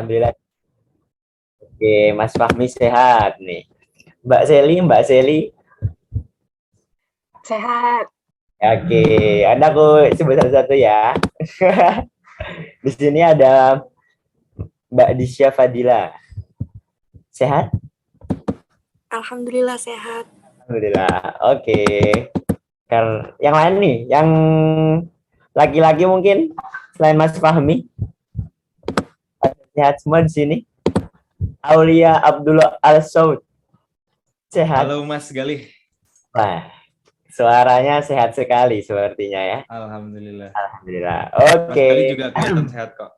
Alhamdulillah. Oke, Mas Fahmi sehat nih. Mbak Seli. Sehat. Oke, Anda aku sebut satu-satu ya. Di sini ada Mbak Disya Fadila. Sehat? Alhamdulillah sehat. Alhamdulillah. Oke. Yang lain nih, yang laki-laki mungkin selain Mas Fahmi, sehat semua di sini. Aulia Abdullah Al Saud. Sehat? Halo Mas Galih. Wah, suaranya sehat sekali sepertinya ya. Alhamdulillah. Alhamdulillah. Mas Oke. Galih juga kelihatan sehat kok.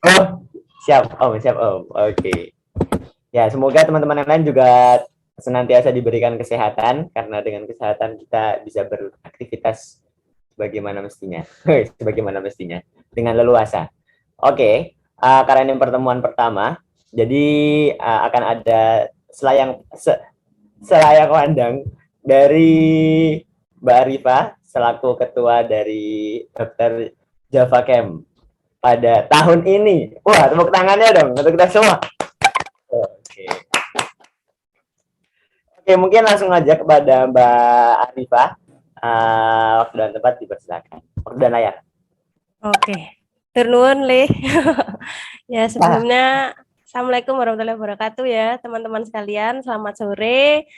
Oh, siap Om. Oke. Ya, semoga teman-teman yang lain juga senantiasa diberikan kesehatan, karena dengan kesehatan kita bisa beraktivitas sebagaimana mestinya dengan leluasa. Oke, karena ini pertemuan pertama, jadi akan ada selayak pandang dari Mbak Arifa selaku ketua dari Dr. Java Camp pada tahun ini. Wah, tepuk tangannya dong untuk kita semua. Oke. Oke, mungkin langsung aja kepada Mbak Arifah. Waktu dan tempat dipersilakan. Waktu dan layar. Oke. Turnuun Le. Ya, sebelumnya Assalamualaikum warahmatullahi wabarakatuh ya, teman-teman sekalian. Selamat sore.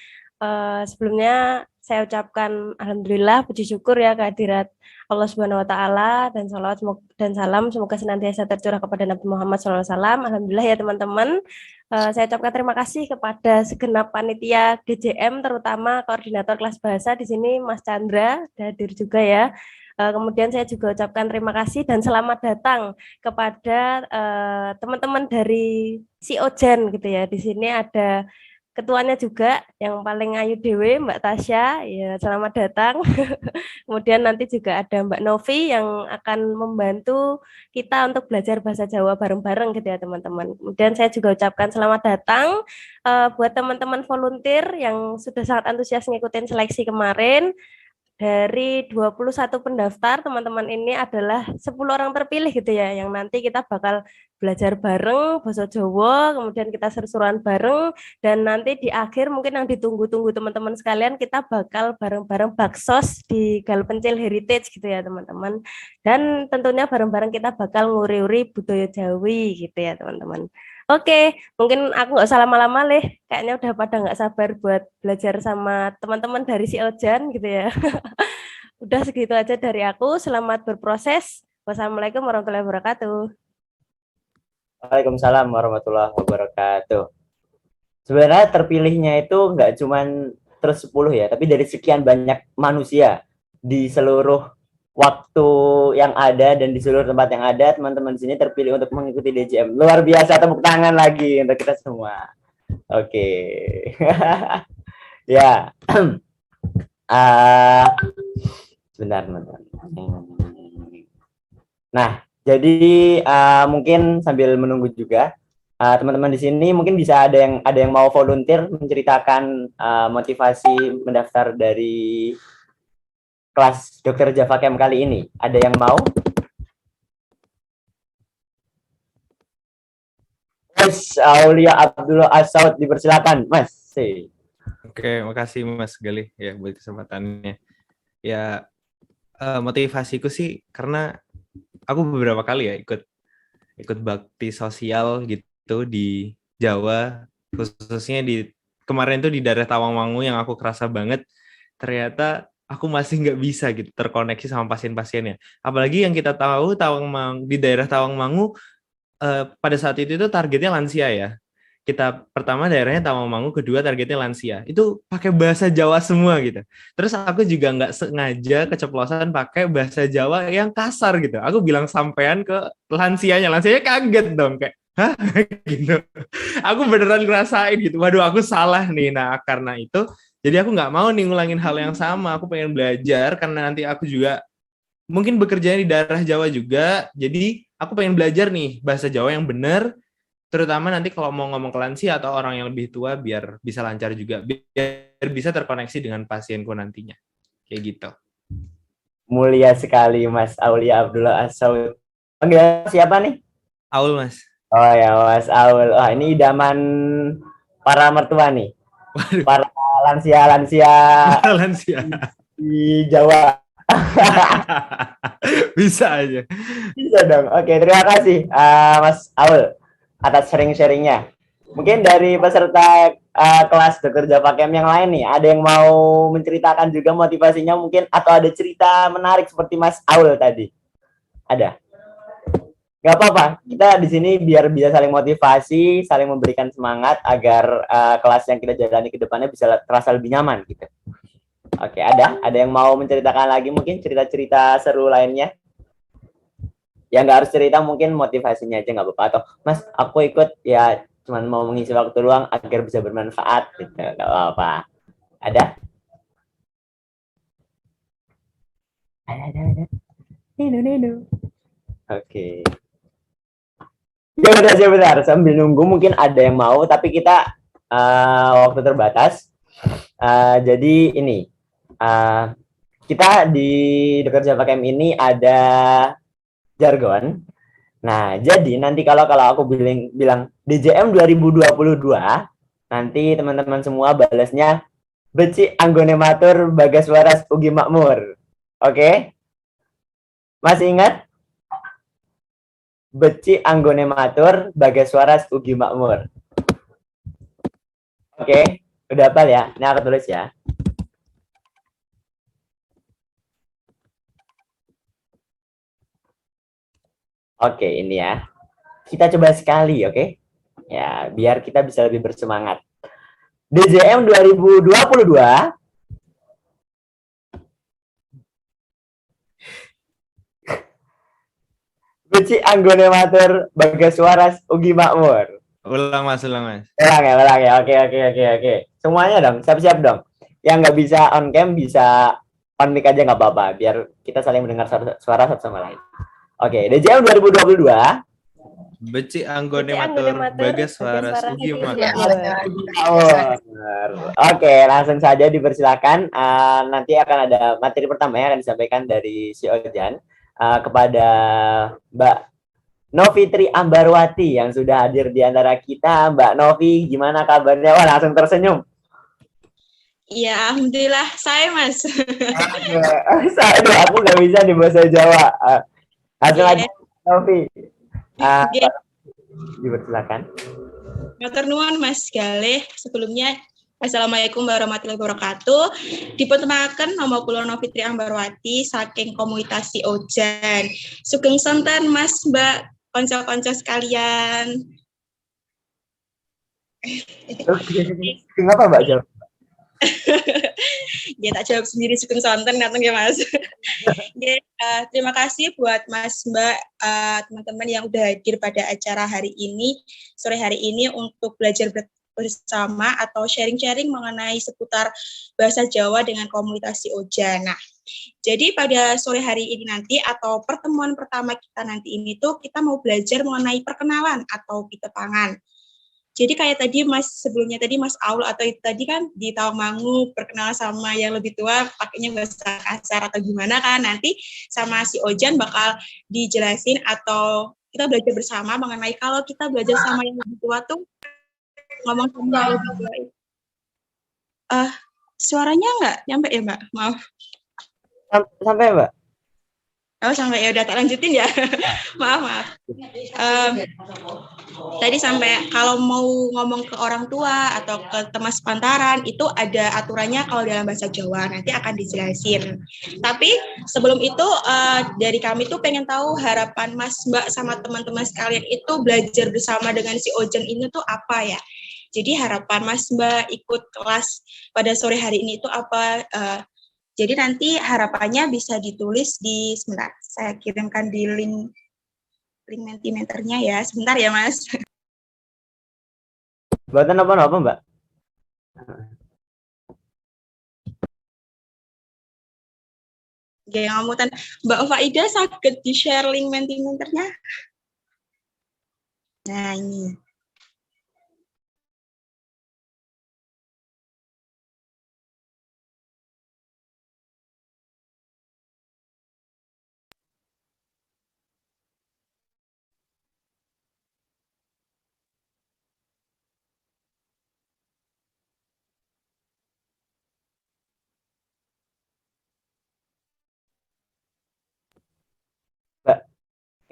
Sebelumnya saya ucapkan alhamdulillah, puji syukur ya kehadirat Allah Subhanahu wa taala, dan salawat dan salam semoga senantiasa tercurah kepada Nabi Muhammad SAW. Alhamdulillah ya teman-teman. Saya ucapkan terima kasih kepada segenap panitia GJM, terutama koordinator kelas bahasa di sini Mas Chandra hadir juga ya. Kemudian saya juga ucapkan terima kasih dan selamat datang kepada teman-teman dari Siojen gitu ya. Di sini ada ketuanya juga yang paling ayu dewe, Mbak Tasya, ya selamat datang. Kemudian nanti juga ada Mbak Novi yang akan membantu kita untuk belajar bahasa Jawa bareng-bareng gitu ya teman-teman. Kemudian saya juga ucapkan selamat datang buat teman-teman volunteer yang sudah sangat antusias ngikutin seleksi kemarin. Dari 21 pendaftar, teman-teman ini adalah 10 orang terpilih gitu ya, yang nanti kita bakal belajar bareng bahasa Jawa, kemudian kita seru-seruan bareng, dan nanti di akhir mungkin yang ditunggu-tunggu teman-teman sekalian, kita bakal bareng-bareng baksos di Galpencil Heritage gitu ya teman-teman. Dan tentunya bareng-bareng kita bakal nguri-uri budaya Jawi gitu ya teman-teman. Oke, mungkin aku nggak usah lama-lama Le, kayaknya udah pada nggak sabar buat belajar sama teman-teman dari si Ojan gitu ya. Udah segitu aja dari aku, selamat berproses. Wassalamualaikum warahmatullahi wabarakatuh. Waalaikumsalam warahmatullahi wabarakatuh. Sebenarnya terpilihnya itu nggak cuman terus 10 ya, tapi dari sekian banyak manusia di seluruh waktu yang ada dan di seluruh tempat yang ada, teman-teman di sini terpilih untuk mengikuti DJM. Luar biasa, tepuk tangan lagi untuk kita semua. Oke. Ya. Sebentar, teman-teman. Nah, jadi mungkin sambil menunggu juga, teman-teman di sini mungkin bisa ada yang mau volunteer menceritakan motivasi mendaftar dari kelas Dr. Java Camp kali ini. Ada yang mau? Mas Aulia Abdullah Asaud, dipersilakan, Mas. Oke, makasih Mas Galih ya buat kesempatannya. Ya, motivasiku sih karena aku beberapa kali ya ikut bakti sosial gitu di Jawa, khususnya kemarin tuh di daerah Tawangmangu yang aku kerasa banget ternyata aku masih nggak bisa gitu terkoneksi sama pasien-pasiennya. Apalagi yang kita tahu di daerah Tawangmangu pada saat itu targetnya lansia ya. Kita pertama daerahnya Tawangmangu, kedua targetnya lansia. Itu pakai bahasa Jawa semua gitu. Terus aku juga nggak sengaja keceplosan pakai bahasa Jawa yang kasar gitu. Aku bilang sampean ke lansianya kaget dong kayak, hah? Gitu. Aku beneran ngerasain gitu. Waduh, aku salah nih. Nah, karena itu jadi aku nggak mau nih ngulangin hal yang sama. Aku pengen belajar karena nanti aku juga mungkin bekerja di daerah Jawa juga. Jadi aku pengen belajar nih bahasa Jawa yang benar, terutama nanti kalau mau ngomong ke lansia atau orang yang lebih tua biar bisa lancar juga, biar bisa terkoneksi dengan pasienku nantinya. Kayak gitu. Mulia sekali Mas Aulia Abdullah Asaud. Panggil siapa nih? Aul, Mas. Oh ya, Mas Aul. Oh, ini idaman para mertua nih. Waduh, Para lansia-lansia lansia. di Jawa. Bisa aja. Bisa dong. Oke, terima kasih Mas Aul atas sharing-sharingnya. Mungkin dari peserta kelas Dokter Java Camp yang lain nih, ada yang mau menceritakan juga motivasinya mungkin atau ada cerita menarik seperti Mas Aul tadi? Ada? Gak apa-apa. Kita di sini biar bisa saling motivasi, saling memberikan semangat agar kelas yang kita jalani ke depannya bisa terasa lebih nyaman gitu. Oke, ada? Ada yang mau menceritakan lagi mungkin cerita-cerita seru lainnya? Ya nggak harus cerita, mungkin motivasinya aja nggak apa-apa. Atau Mas, aku ikut ya cuman mau mengisi waktu luang agar bisa bermanfaat gitu, nggak apa-apa. Ada? Ada. Nino. Oke. Ya udah sebentar, sambil nunggu mungkin ada yang mau, tapi kita waktu terbatas. Jadi ini, kita di Dokter Java Camp ini ada jargon. Nah, jadi nanti kalau aku bilang DJM 2022, nanti teman-teman semua balasnya beci anggone matur bagas waras ugi makmur. Oke? Masih ingat? Beci anggone matur bagas waras ugi makmur. Oke? Udah hafal ya? Ini aku tulis ya. Oke, ini ya. Kita coba sekali, oke? Ya, biar kita bisa lebih bersemangat. DJM 2022 beci anggone matur bagas waras ugi makmur. Ulang mas, ulang mas. Ulang ya. Oke. Semuanya dong, siap-siap dong. Yang nggak bisa on cam bisa on mic aja nggak apa-apa, biar kita saling mendengar suara satu sama lain. Oke, DJM 2022. Beci anggone Beci anggone matur matur, bagas bagas waras waras ugi ugi makmur. makmur. Oke, langsung saja dipersilakan. Nanti akan ada materi pertama yang akan disampaikan dari si Ojan kepada Mbak Novitri Ambarwati yang sudah hadir di antara kita. Mbak Novi, gimana kabarnya? Wah, langsung tersenyum. Iya, alhamdulillah saya mas. Aduh, aku nggak bisa di bahasa Jawa. Langsung aja, Novi. Oke, Dipersilakan. matur nuwun Mas Galih. Sebelumnya Assalamualaikum warahmatullahi wabarakatuh. Dipuntengaken nama kula Novitri Ambarwati saking komunitas Ojan. Sugeng sonten Mas Mbak konco-konco sekalian. Kenapa Mbak jawab? Ya tak jawab sendiri sugeng sonten datang ya Mas. Ya, terima kasih buat Mas Mbak, teman-teman yang udah hadir pada acara hari ini, sore hari ini untuk belajar bersama atau sharing-sharing mengenai seputar bahasa Jawa dengan komunitas Ojan. Nah, jadi pada sore hari ini nanti atau pertemuan pertama kita nanti ini tuh kita mau belajar mengenai perkenalan atau pitepangan. Jadi kayak tadi sebelumnya tadi Mas Aul atau itu tadi kan di Tawangmangu perkenalan sama yang lebih tua pakainya bahasa kasar atau gimana kan, nanti sama si Ojan bakal dijelasin atau kita belajar bersama mengenai kalau kita belajar sama yang lebih tua tuh ngomong sama yang lebih tua. Suaranya nggak nyampe ya Mbak? Maaf. Sampai Mbak? Oh sampai, ya udah tak lanjutin ya. maaf. Tadi sampai kalau mau ngomong ke orang tua atau ke teman sepantaran itu ada aturannya kalau dalam bahasa Jawa, nanti akan dijelasin. Tapi sebelum itu dari kami tuh pengen tahu harapan Mas Mbak sama teman-teman sekalian itu belajar bersama dengan si Ojan ini tuh apa ya? Jadi harapan Mas Mbak ikut kelas pada sore hari ini itu apa? Jadi nanti harapannya bisa ditulis di, sebentar, saya kirimkan di link Mentimeternya ya. Sebentar ya Mas. Buatan apa Mbak? Oke, ngamutan Mbak Faida sakit di share link Mentimeternya. Nah ini.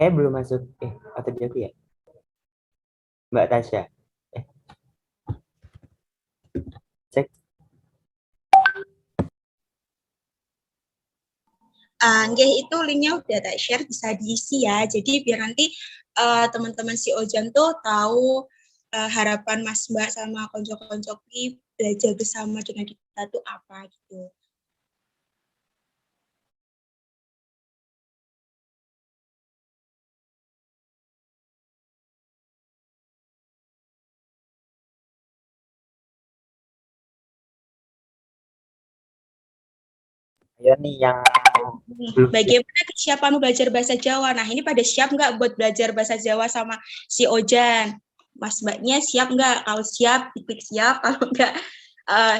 belum masuk. Atau dia ya? Mbak Tasya. Cek. Nggih, itu linknya udah tak share, bisa diisi ya. Jadi biar nanti teman-teman si Ojan tuh tahu harapan Mas Mbak sama konco-konco belajar bersama dengan kita tuh apa gitu. Ayo nih yang belum siap. Bagaimana kesiapanmu belajar bahasa Jawa? Nah, ini pada siap nggak buat belajar bahasa Jawa sama si Ojan? Mas Mbaknya siap nggak? Kalau siap, diklik siap. Kalau nggak,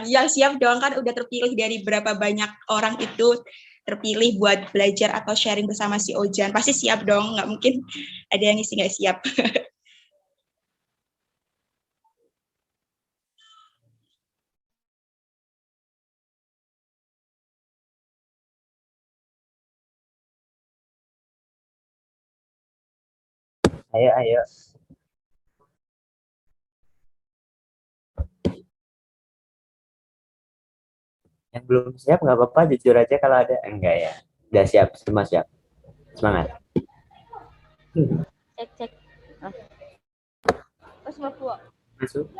yang siap dong, kan udah terpilih dari berapa banyak orang itu terpilih buat belajar atau sharing bersama si Ojan. Pasti siap dong, nggak mungkin ada yang isi nggak siap. Ayo. Yang belum siap nggak apa-apa, jujur aja kalau ada. Enggak ya. Udah siap, semua siap. Semangat. Cek. Terus mlebu. Masuk.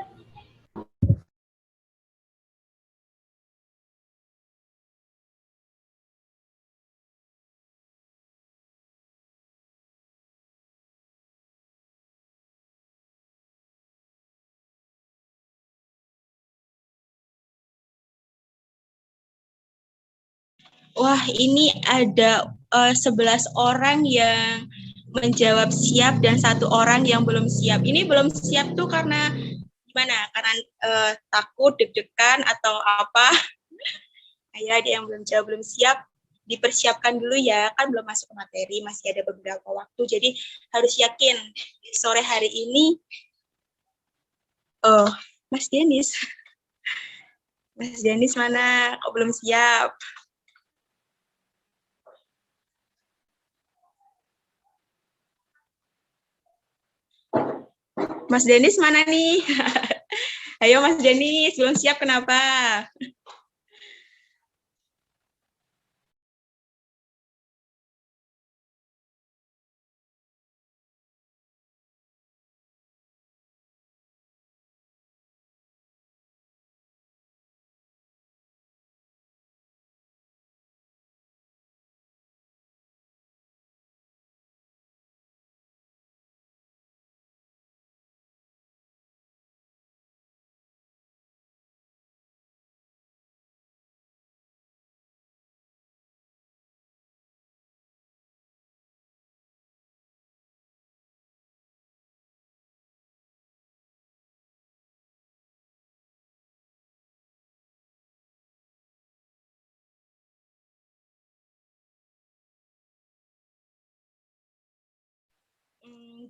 Wah, ini ada 11 orang yang menjawab siap dan 1 orang yang belum siap. Ini belum siap tuh karena gimana? Karena takut, deg-degan atau apa? Ayo, ada yang belum jawab, belum siap, dipersiapkan dulu ya. Kan belum masuk ke materi, masih ada beberapa waktu. Jadi harus yakin sore hari ini. Oh, Mas Denis. Mas Denis mana? Kok belum siap? Mas Denis mana nih? Ayo Mas Denis, belum siap kenapa?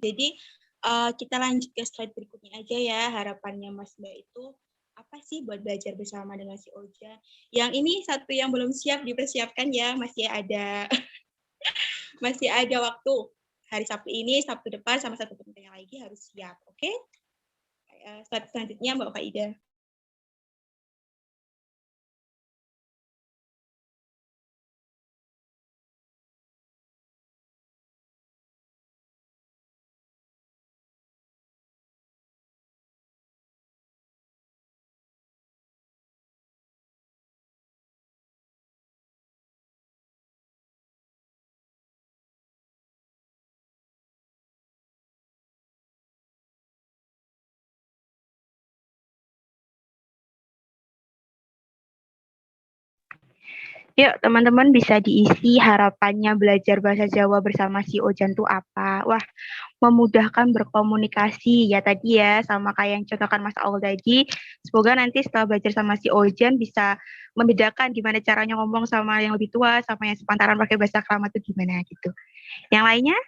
Jadi kita lanjut ke slide berikutnya aja ya. Harapannya Mas Mbak itu apa sih buat belajar bersama dengan si Oja? Yang ini satu yang belum siap dipersiapkan ya, masih ada masih ada waktu. Hari Sabtu ini, Sabtu depan sama satu penting lagi harus siap, oke? Okay? Slide selanjutnya Mbak Faida. Yuk, teman-teman bisa diisi harapannya belajar bahasa Jawa bersama si Ojan tuh apa? Wah, memudahkan berkomunikasi ya tadi ya, sama kayak yang contohkan Mas Aul tadi. Semoga nanti setelah belajar sama si Ojan bisa membedakan gimana caranya ngomong sama yang lebih tua, sama yang sepantaran pakai bahasa keramat itu gimana gitu. Yang lainnya?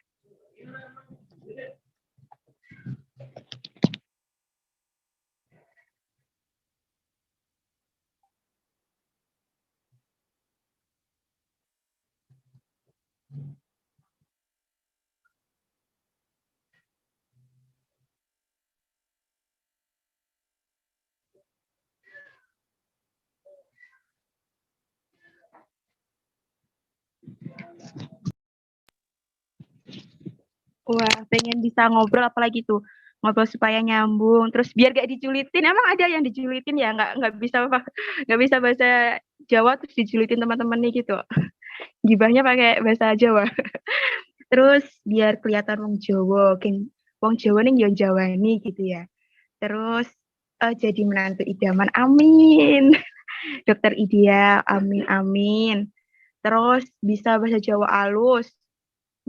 Wah, pengen bisa ngobrol apalagi tuh ngobrol supaya nyambung. Terus biar gak dijulitin. Emang ada yang dijulitin ya? Nggak bisa nggak bisa bahasa Jawa terus dijulitin teman-temannya gitu. Gibahnya pakai bahasa Jawa. Terus biar kelihatan wong Jawa, wong Jawa nih yo Jawani gitu ya. Terus jadi menantu idaman, amin. Dokter Idea, amin amin. Terus bisa bahasa Jawa alus,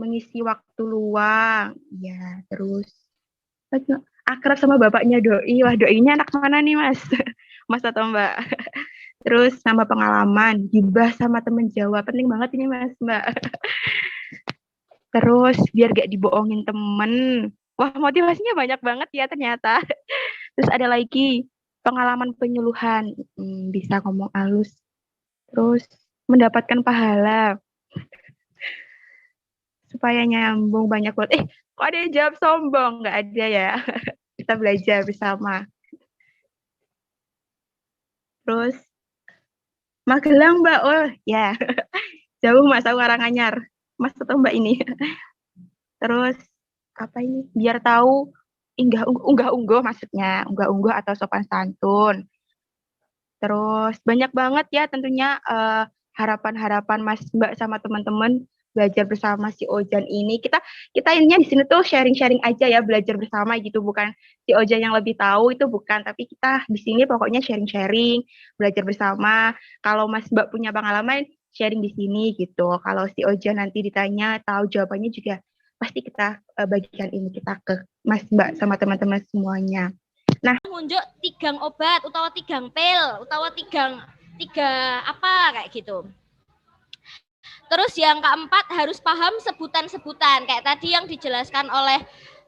mengisi waktu luang, ya. Terus akrab sama bapaknya doi. Wah, doinya anak mana nih, Mas? Mas atau Mbak? Terus sama pengalaman, gibah sama temen Jawa, penting banget ini Mas, Mbak. Terus biar gak dibohongin temen. Wah, motivasinya banyak banget ya ternyata. Terus ada lagi pengalaman penyuluhan, bisa ngomong halus. Terus mendapatkan pahala. Supaya nyambung banyak banget. Kok ada yang jawab sombong? Nggak ada ya. Kita belajar bersama. Terus Magelang, Mbak. Oh, ya. Jauh Mas, aku Karanganyar. Mas atau Mbak ini. Terus apa ini? Biar tahu unggah-ungguh maksudnya, unggah-ungguh atau sopan santun. Terus banyak banget ya tentunya harapan-harapan Mas Mbak sama teman-teman belajar bersama si Ojan ini. Kita ininya di sini tuh sharing-sharing aja ya, belajar bersama gitu, bukan si Ojan yang lebih tahu, itu bukan, tapi kita di sini pokoknya sharing-sharing, belajar bersama. Kalau Mas Mbak punya pengalaman, sharing di sini gitu. Kalau si Ojan nanti ditanya tahu jawabannya juga pasti kita bagikan ini kita ke Mas Mbak sama teman-teman semuanya. Nah, ngunjuk tigang obat utawa tigang pil utawa tiga apa kayak gitu. Terus yang keempat harus paham sebutan-sebutan kayak tadi yang dijelaskan oleh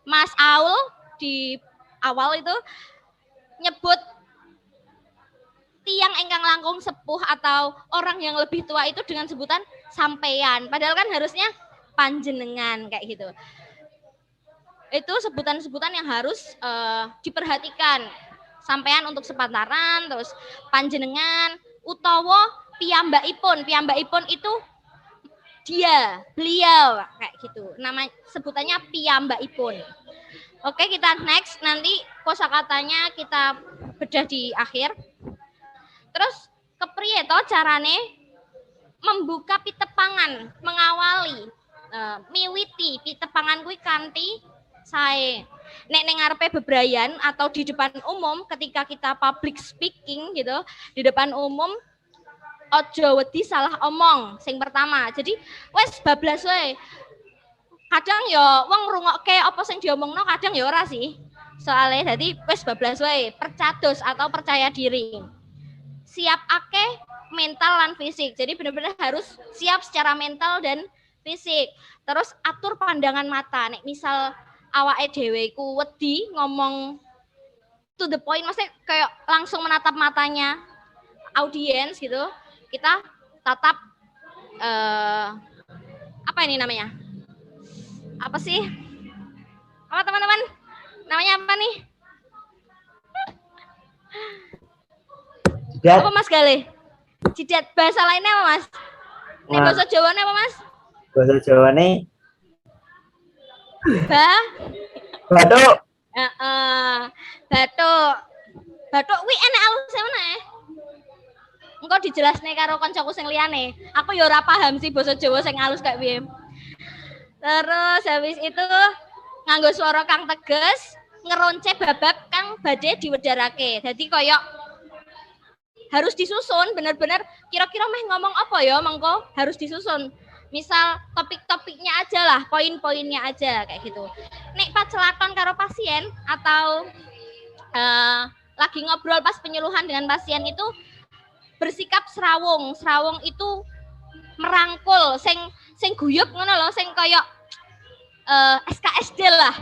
Mas Aul di awal itu, nyebut tiang ingkang langkung sepuh atau orang yang lebih tua itu dengan sebutan sampeyan, padahal kan harusnya panjenengan kayak gitu. Itu sebutan-sebutan yang harus diperhatikan. Sampean untuk sepantaran, terus panjenengan utawa piyambakipun. Piyambakipun itu dia, beliau kayak gitu. Nama sebutannya piyambakipun. Oke, kita next, nanti kosakatanya kita bedah di akhir. Terus kepriye to carane membuka pitepangan, mengawali miwiti pitepangan kuwi kanthi sae. Nek ning ngarepe bebrayan atau di depan umum ketika kita public speaking gitu, di depan umum ojo wedi salah omong sing pertama. Jadi wes bablas wae. Kadang ya wong ngrungokke apa sing diomongno, kadang ya ora sih. Soalnya jadi wes bablas wae, percados atau percaya diri. Siap akeh mental lan fisik. Jadi benar-benar harus siap secara mental dan fisik. Terus atur pandangan mata. Nek misal awake dhewe ku wedi ngomong to the point, maksudnya kayak langsung menatap matanya audiens gitu, kita tatap apa ini namanya? Apa sih? Apa teman-teman? Namanya apa nih? Jidat. Apa Mas Gale? Jidat. Bahasa lainnya apa Mas? Nek bahasa Jawane apa Mas? Bahasa Jawane batuk. Batuk kuwi enek aluse meneh. Engko dijelasne karo kancaku sing liyane. Aku ya ora paham sih basa Jawa sing alus kayak piye. Terus habis itu nganggo swara kang tegas, ngeronce babab kang badhe diwedharake. Dadi koyok harus disusun bener-bener kira-kira meh ngomong apa ya mengko harus disusun. Misal topik-topiknya aja lah, poin-poinnya aja kayak gitu. Nek pas celakon karo pasien atau lagi ngobrol pas penyuluhan dengan pasien itu bersikap serawung. Serawung itu merangkul, sing guyub ngono lho, sing koyok SKSD lah.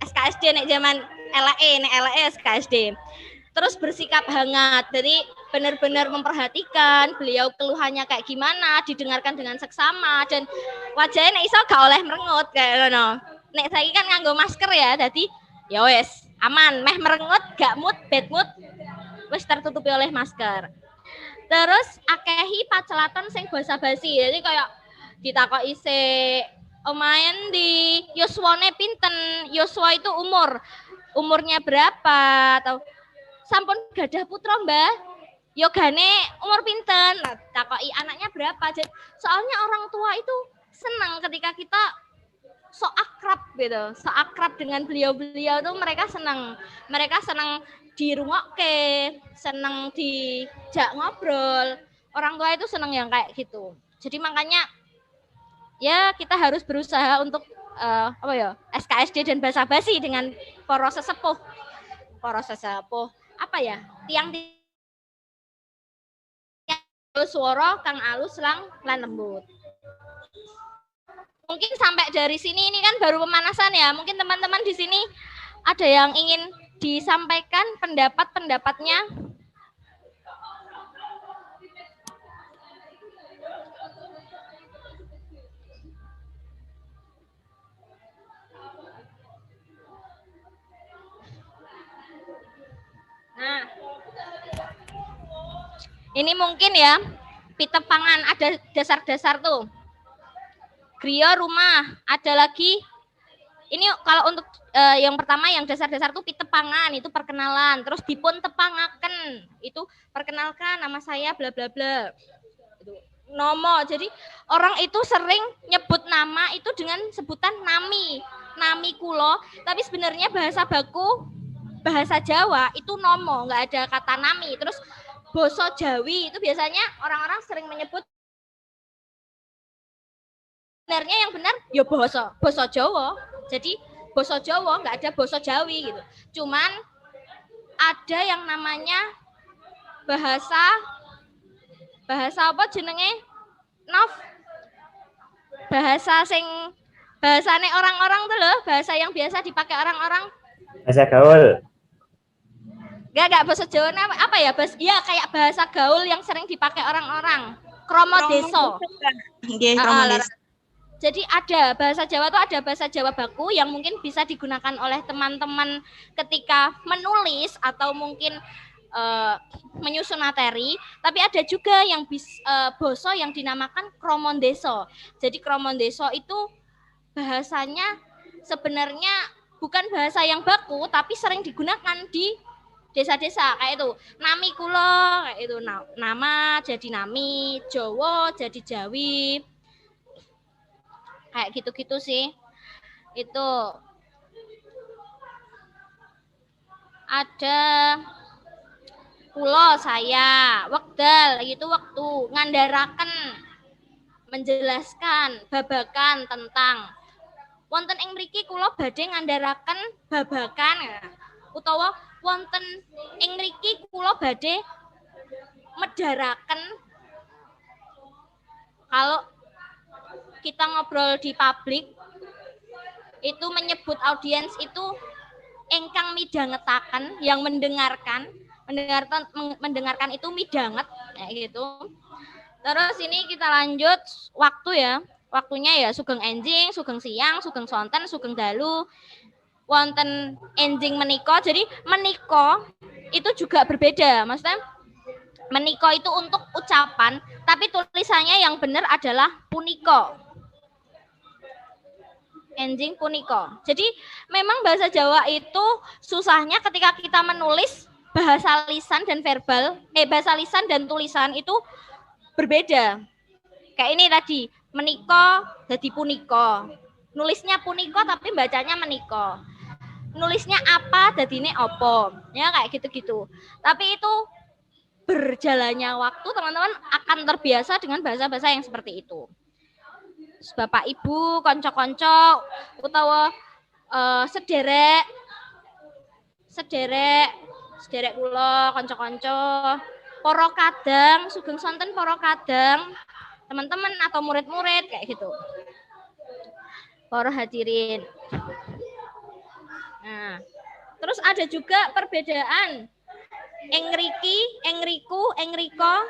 SKSD nek zaman LE SKSD. Terus bersikap hangat. Jadi benar-benar memperhatikan beliau keluhannya kayak gimana, didengarkan dengan seksama, dan wajahnya nek iso gak oleh merengut kayak ngono. Nek saiki kan nganggo masker ya, jadi ya wes aman, meh merengut gak mood, bad mood wis tertutupi oleh masker. Terus akehi pacelaton sing basa-basi. Jadi kayak ditakoki Omayan di yuswane pinten, yuswa itu umurnya berapa, atau sampun gadah putra mbah, yogane umur pinten, nah, takoki anaknya berapa. Soalnya orang tua itu senang ketika kita so akrab gitu, so akrab dengan beliau-beliau tuh mereka senang dirungokke, senang dijak ngobrol. Orang tua itu senang yang kayak gitu. Jadi makanya ya kita harus berusaha untuk SKSD dan basa-basi dengan para sesepuh tiang suara kang alus lan lembut. Mungkin sampai dari sini, ini kan baru pemanasan ya. Mungkin teman-teman di sini ada yang ingin disampaikan pendapat-pendapatnya. Nah, ini mungkin ya, pitepangan ada dasar-dasar tuh. Griya rumah, ada lagi. Ini kalau untuk yang pertama yang dasar-dasar tuh pitepangan, itu perkenalan. Terus dipun tepangaken, itu perkenalkan nama saya bla bla bla. Nomo, jadi orang itu sering nyebut nama itu dengan sebutan nami kulo, tapi sebenarnya bahasa baku, bahasa Jawa itu nomo, nggak ada kata nami. Terus boso Jawi itu biasanya orang-orang sering menyebut, sebenarnya yang benar ya boso Jawa. Jadi boso Jawa, nggak ada boso Jawi gitu. Cuman ada yang namanya bahasa apa jenenge? Bahasane orang-orang tuh loh, bahasa yang biasa dipakai orang-orang. Bahasa gaul. Enggak bahasa Jawa apa ya? Ya kayak bahasa gaul yang sering dipakai orang-orang. Kromo deso. Jadi ada bahasa Jawa tuh ada bahasa Jawa baku yang mungkin bisa digunakan oleh teman-teman ketika menulis atau mungkin menyusun materi, tapi ada juga yang boso yang dinamakan kromondeso. Jadi kromondeso itu bahasanya sebenarnya bukan bahasa yang baku, tapi sering digunakan di desa-desa kayak itu. Nami kulo kayak itu, nama jadi nami, Jawa jadi Jawi. Kayak gitu-gitu sih. Itu ada kulo saya, wekdal itu waktu ngandaraken, menjelaskan babakan tentang wonten ing mriki kulo badhe ngandaraken babakan utawa wonten ing mriki kulo badhe medharaken. Kalau kita ngobrol di publik itu menyebut audiens itu engkang midhangetaken, yang mendengarkan itu midhanget kayak gitu. Terus ini kita lanjut waktu ya. Waktunya ya sugeng enjing, sugeng siang, sugeng sonten, sugeng dalu. Wonten enjing menika. Jadi menika itu juga berbeda. Maksudnya menika itu untuk ucapan, tapi tulisannya yang benar adalah punika. Enjing punika. Jadi memang bahasa Jawa itu susahnya ketika kita menulis bahasa lisan dan verbal, bahasa lisan dan tulisan itu berbeda. Kayak ini tadi, menika jadi punika. Nulisnya punika tapi bacanya menika. Nulisnya apa dadine opo. Ya kayak gitu-gitu. Tapi itu berjalannya waktu teman-teman akan terbiasa dengan bahasa-bahasa yang seperti itu. Bapak Ibu, konco-konco utawa sederek kula, konco-konco, para kadang, sugeng sonten para kadang, teman-teman atau murid-murid kayak gitu. Para hadirin. Nah, terus ada juga perbedaan. Engriki, engriku, engriko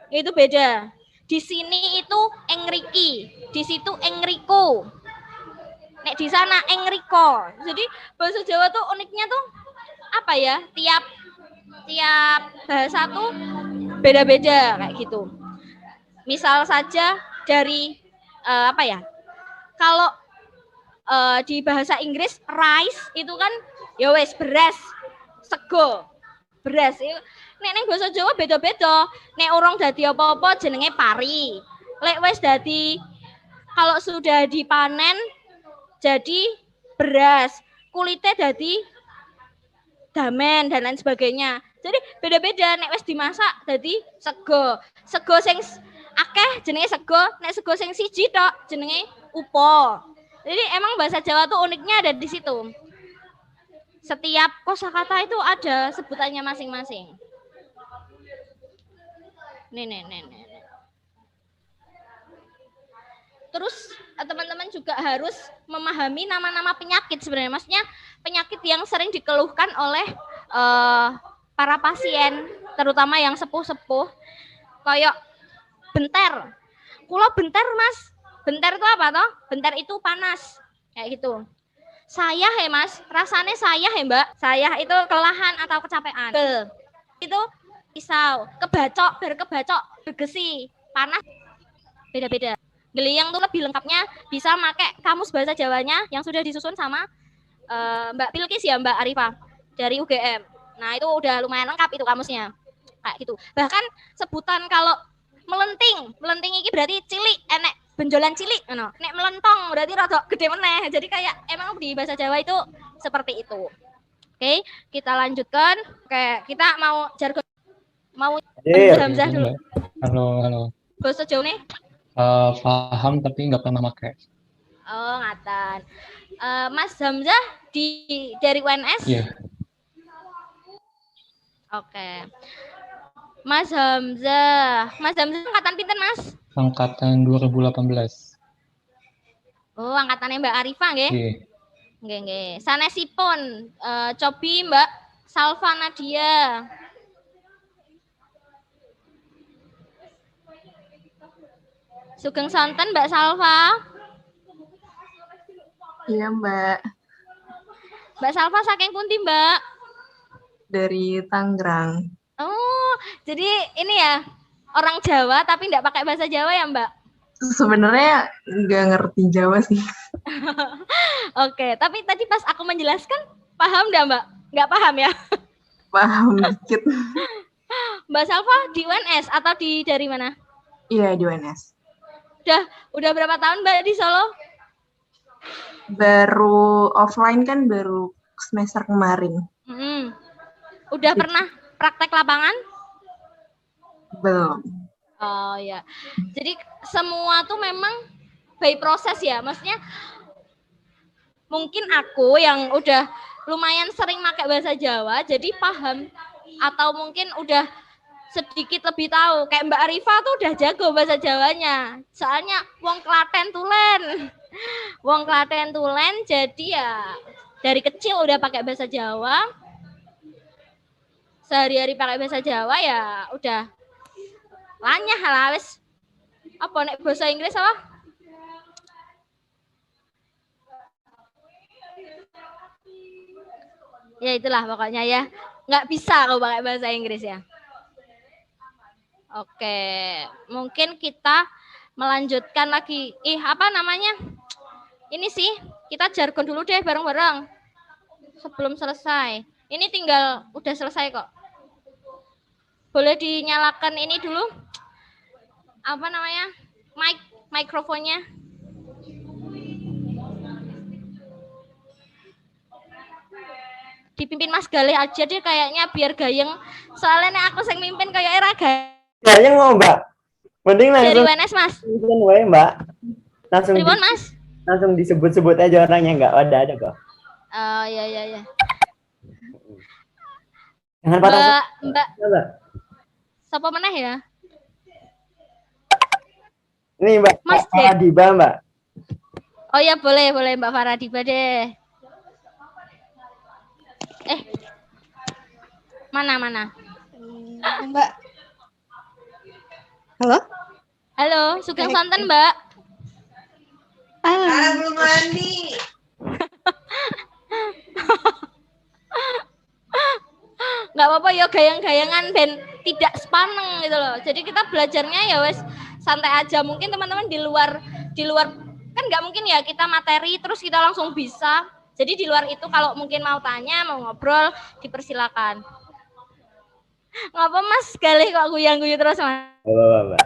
itu beda. Di sini itu engriki, di situ engriku. Nek di sana engriko. Jadi bahasa Jawa tuh uniknya tuh apa ya? Tiap bahasa tuh beda-beda kayak gitu. Misal saja dari kalau di bahasa Inggris rice itu kan ya wes beras, sego, beras. Nek ning basa Jawa beda-beda. Nek urung dadi apa-apa jenenge pari. Lek wes dadi kalau sudah dipanen jadi beras, kulitnya dadi damen dan lain sebagainya. Jadi beda-beda. Nek wes dimasak dadi sego. Sego sing akeh jenenge sego, nek sego sing siji tok jenenge upo. Jadi emang bahasa Jawa tuh uniknya ada di situ. Setiap kosakata itu ada sebutannya masing-masing. Nih. Terus teman-teman juga harus memahami nama-nama penyakit sebenarnya. Maksudnya penyakit yang sering dikeluhkan oleh para pasien, terutama yang sepuh-sepuh. Kayak benter. Kulo benter, Mas. Benter itu apa toh? Benter itu panas. Kayak gitu. Sayah ya, Mas. Rasanya sayah ya, Mbak. Sayah itu kelelahan atau kecapean. Itu pisau. Kebacok, berkebacok, bergesi, panas. Beda-beda. Geliyang tuh lebih lengkapnya bisa pakai kamus bahasa Jawanya yang sudah disusun sama Mbak Pilkis ya, Mbak Arifah dari UGM. Nah, itu udah lumayan lengkap itu kamusnya. Kayak gitu. Bahkan sebutan kalau melenting ini berarti cilik, enek benjolan cilik, no. Nek melentong berarti rada gede meneh. Jadi kayak emang di bahasa Jawa itu seperti itu. Oke, kita lanjutkan. Oke, kita mau jargon Hamzah dulu. Halo. Bahasa Jawa nih? Paham tapi nggak pernah pakai. Oh, ngatan. Mas Hamzah dari UNS? Iya. Oke. Mas Hamzah angkatan pinten, Mas? Angkatan 2018. Oh, angkatannya Mbak Arifah nggih? Nggih. Nggih. Sanesipun cobi Mbak Salva Nadia. Sugeng sonten Mbak Salva. Iya, Mbak. Mbak Salva saking pundi, Mbak? Dari Tangerang. Oh, jadi ini ya orang Jawa tapi nggak pakai bahasa Jawa ya, Mbak? Sebenarnya nggak ngerti Jawa sih. Oke, tapi tadi pas aku menjelaskan paham nggak, Mbak? Nggak paham ya? Paham dikit. Mbak Salva di UNS atau dari mana? Iya, di UNS. Udah berapa tahun Mbak di Solo? Baru offline kan baru semester kemarin. Udah pernah praktek lapangan? Belum. Oh ya. Jadi semua tuh memang by proses ya. Maksudnya mungkin aku yang udah lumayan sering pakai bahasa Jawa jadi paham atau mungkin udah sedikit lebih tahu. Kayak Mbak Arifah tuh udah jago bahasa Jawanya. Soalnya wong Klaten tulen. Wong Klaten tulen jadi ya dari kecil udah pakai bahasa Jawa. Sehari-hari pakai bahasa Jawa ya udah lanyah lah wis. Apa nek bahasa Inggris apa? Ya itulah pokoknya ya. Nggak bisa kalau pakai bahasa Inggris ya. Oke, mungkin kita melanjutkan lagi. Apa namanya? Ini sih, kita jargon dulu deh bareng-bareng. Sebelum selesai. Ini tinggal udah selesai kok. Boleh dinyalakan ini dulu. Apa namanya? Mikrofonnya. Dipimpin Mas Galih aja deh kayaknya biar gayeng. Soalnya nek aku sing mimpin kayak era Gayeng mau, Mbak. Mending dari langsung UNS, Mas. Mbak. Langsung Pripun, Mas? langsung disebut-sebut aja orangnya, enggak ada kok. Oh, ya. Jangan patah. Mbak. Siapa meneh ya? Ini Mbak Mas Faradiba, Mbak. Oh ya, boleh Mbak Faradiba deh. Mana? Mbak. Halo? Halo, sugeng sonten, Mbak. Belum mandi. Nggak apa-apa ya gayang-gayangan dan tidak sepaneng gitu loh. Jadi kita belajarnya ya wes santai aja. Mungkin teman-teman di luar kan nggak mungkin ya kita materi terus kita langsung bisa. Jadi di luar itu kalau mungkin mau tanya, mau ngobrol, dipersilakan. Ngapa Mas Galih kok guyang-guyu terus Mas? Mbak.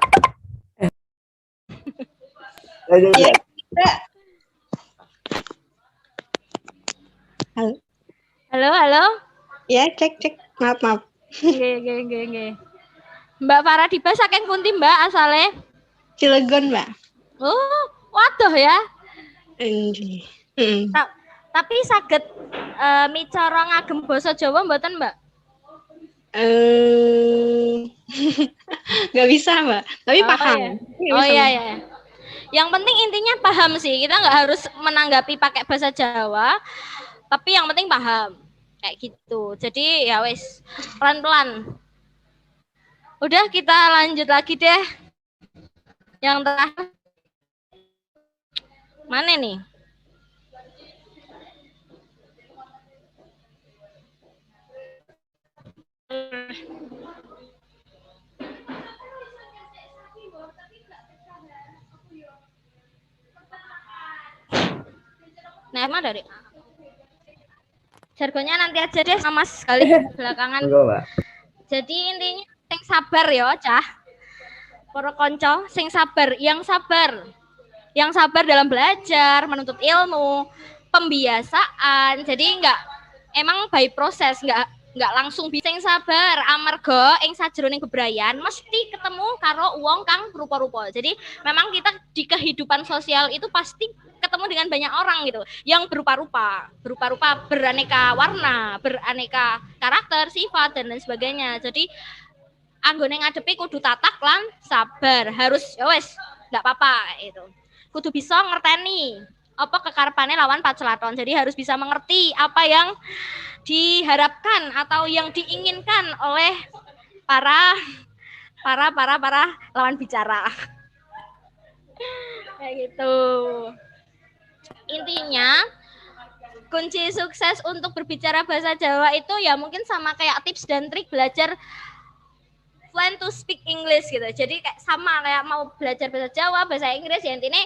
Lanjut, Ya, Mbak. Halo. ya cek. Maaf. Nggih. Mbak Faradiba saking pundi Mbak asale? Cilegon, Mbak. Oh, waduh ya. Enggih. Tapi saged micara ngagem basa Jawa mboten, Mbak? Nggak bisa, Mbak. Tapi paham. Iya. Oh iya. Yang penting intinya paham sih. Kita nggak harus menanggapi pakai bahasa Jawa, tapi yang penting paham. Kayak gitu. Jadi ya wes pelan-pelan. Udah kita lanjut lagi deh. Yang terakhir. Mana nih? Nah, emang dari jargonnya nanti aja deh sama sekali belakangan. Monggo, Mbak. Jadi intinya sing sabar ya, Cah. Para kanca, sing sabar, yang sabar dalam belajar, menuntut ilmu, pembiasaan. Jadi emang by proses, enggak langsung bisa. Sing sabar amarga ing sajroning bebrayan mesti ketemu karo wong kang rupa-rupa. Jadi memang kita di kehidupan sosial itu pasti ketemu dengan banyak orang gitu yang berupa-rupa beraneka warna, beraneka karakter, sifat dan lain sebagainya. Jadi anggone ngadepi kudu tatak lan sabar, harus ya wes enggak apa-apa itu. Kudu bisa ngerteni apa kekarepane lawan pacelaton. Jadi harus bisa mengerti apa yang diharapkan atau yang diinginkan oleh para lawan bicara. Kayak gitu. Intinya kunci sukses untuk berbicara bahasa Jawa itu ya mungkin sama kayak tips dan trik belajar fluent to speak English gitu. Jadi kayak sama kayak mau belajar bahasa Jawa, bahasa Inggris ya intinya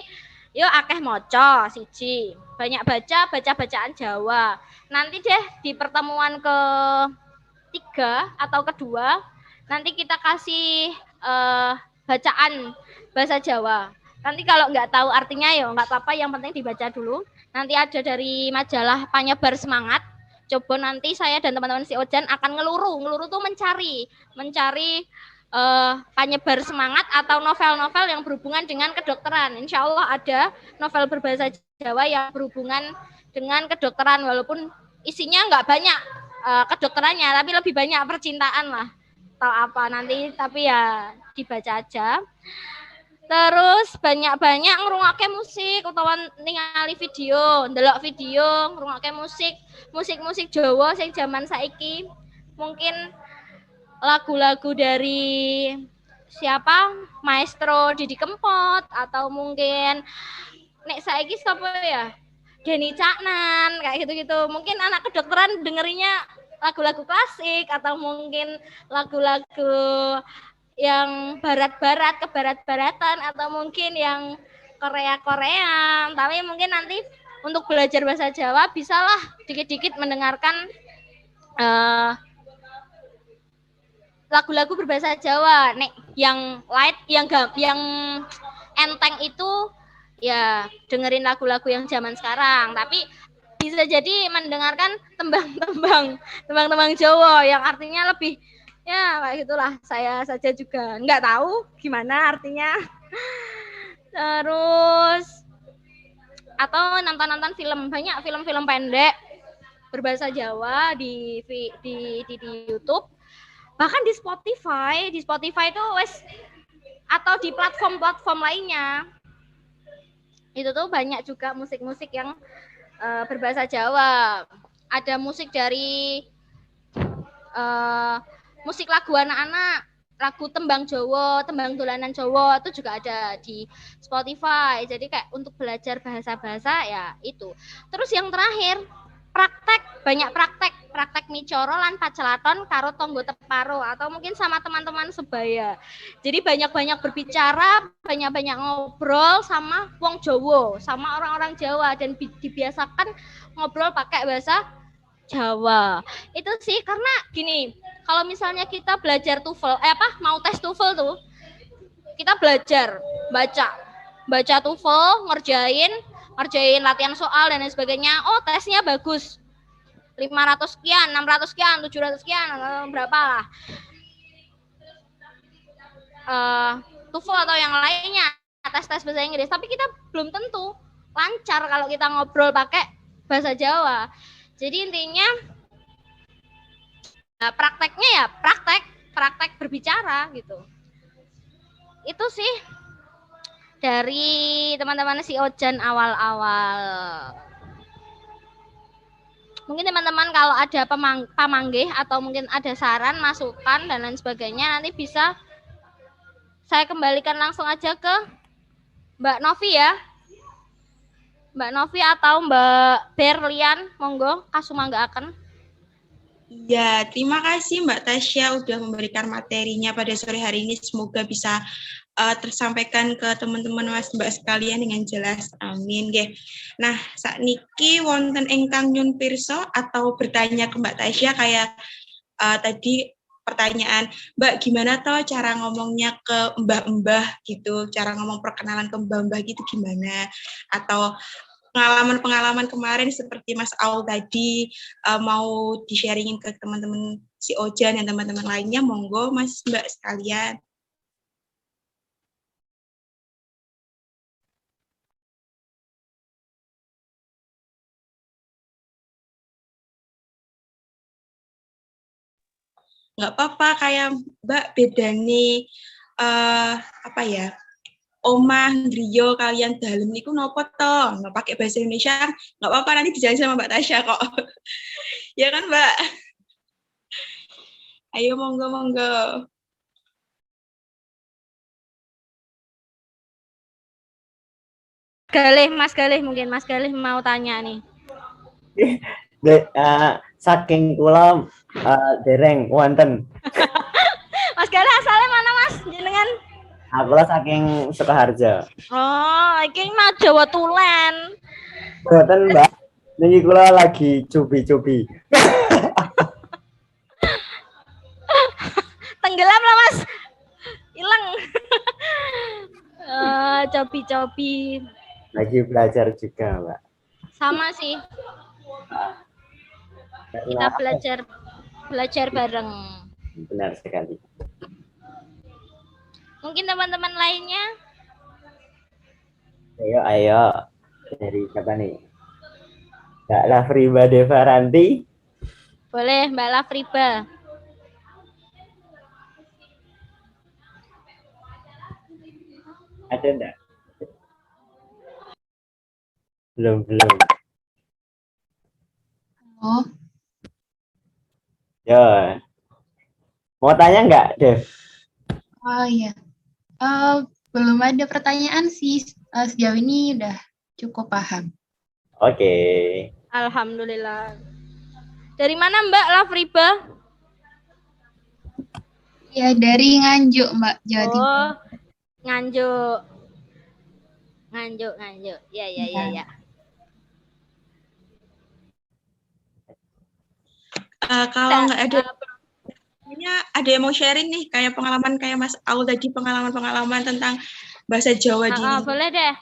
yo akeh maca siji, banyak baca-bacaan Jawa. Nanti deh di pertemuan ketiga atau kedua nanti kita kasih bacaan bahasa Jawa. Nanti kalau nggak tahu artinya ya nggak apa-apa, yang penting dibaca dulu. Nanti ada dari majalah Panyebar Semangat. Coba nanti saya dan teman-teman si Ojan akan ngeluru tuh mencari Panyebar Semangat atau novel-novel yang berhubungan dengan kedokteran. Insya Allah ada novel berbahasa Jawa yang berhubungan dengan kedokteran, walaupun isinya nggak banyak kedokterannya, tapi lebih banyak percintaan lah atau apa nanti, tapi ya dibaca aja. Terus banyak-banyak ngrungokke musik utawa ningali video, ndelok video, ngrungokke musik Jawa sing zaman saiki. Mungkin lagu-lagu dari siapa? Maestro Didi Kempot atau mungkin nek saiki sapa ya? Denny Caknan kayak gitu-gitu. Mungkin anak kedokteran dengerinya lagu-lagu klasik atau mungkin lagu-lagu yang barat-barat, kebarat-baratan atau mungkin yang Korea-Korea. Tapi mungkin nanti untuk belajar bahasa Jawa bisalah dikit-dikit mendengarkan lagu-lagu berbahasa Jawa. Nek yang light, yang enteng itu ya dengerin lagu-lagu yang zaman sekarang. Tapi bisa jadi mendengarkan tembang-tembang Jawa yang artinya lebih ya kayak gitulah. Saya saja juga nggak tahu gimana artinya. Terus atau nonton film, banyak film-film pendek berbahasa Jawa di YouTube, bahkan di Spotify itu wes, atau di platform lainnya itu tuh banyak juga musik-musik yang berbahasa Jawa. Ada musik dari musik lagu anak-anak, lagu tembang Jawa, tembang dolanan Jawa itu juga ada di Spotify. Jadi kayak untuk belajar bahasa-bahasa ya itu. Terus yang terakhir banyak praktek micoro lan pacelaton karo tonggo teparo atau mungkin sama teman-teman sebaya. Jadi banyak-banyak berbicara, banyak-banyak ngobrol sama wong Jawa, sama orang-orang Jawa dan dibiasakan ngobrol pakai bahasa Jawa. Itu sih karena gini, kalau misalnya kita belajar TOEFL, mau tes TOEFL tuh, kita belajar baca TOEFL, ngerjain latihan soal dan lain sebagainya. Oh, tesnya bagus. 500 sekian, 600 sekian, 700 sekian, berapa lah. TOEFL atau yang lainnya, tes-tes bahasa Inggris, tapi kita belum tentu lancar kalau kita ngobrol pakai bahasa Jawa. Jadi intinya prakteknya ya praktek berbicara gitu. Itu sih dari teman-teman si Ojan awal-awal. Mungkin teman-teman kalau ada pamanggih atau mungkin ada saran, masukan dan lain sebagainya nanti bisa saya kembalikan langsung aja ke Mbak Novi ya. Mbak Novi atau Mbak Berlian, monggo kasumangga-aken. Ya, terima kasih Mbak Tasya udah memberikan materinya pada sore hari ini. Semoga bisa tersampaikan ke teman-teman Mas Mbak sekalian dengan jelas. Amin. Nggih. Nah, sakniki wonten ingkang nyun pirsa atau bertanya ke Mbak Tasya kayak tadi pertanyaan, Mbak gimana toh cara ngomongnya ke mbah-mbah gitu, cara ngomong perkenalan ke mbah-mbah gitu gimana? Atau pengalaman-pengalaman kemarin seperti Mas Aul tadi mau di-sharingin ke teman-teman si Ojan dan teman-teman lainnya, monggo Mas Mbak sekalian. Nggak apa-apa, kayak Mbak beda nih apa ya, omah griyo kalian dalem niku nopo toh, nggak pakai bahasa Indonesia nggak apa-apa, nanti dijelasin sama Mbak Tasya kok. Ya kan Mbak? Ayo monggo. Mas Galih mungkin Mas Galih mau tanya nih. Saking kula dereng wonten. Mas Galih asalnya mana Mas jenengan? Aku lah saking Sukoharjo. Oh, iki mah Jawa Tulen. Boten Mbak, niki kula lagi cubi-cubi. Tenggelam lah Mas. Hilang. Cobi-cobi. Lagi belajar juga Mbak. Sama sih. Kita belajar bareng. Benar sekali. Mungkin teman-teman lainnya? Ayo. Dari siapa nih? Mbak Lafriba Devaranti. Boleh Mbak Lafriba. Ada enggak? Belum. Oh, Yo. Mau tanya enggak, Dev? oh iya. Belum ada pertanyaan sih. Sejauh ini udah cukup paham. Oke. Alhamdulillah. Dari mana Mbak Lafriba? Ya, dari Nganjuk, Mbak, Jawa Timur. Oh, Nganjuk. Ya. Kalau nggak ada yang mau sharing nih, kayak pengalaman kayak Mas Aul tadi, pengalaman-pengalaman tentang bahasa Jawa di boleh deh.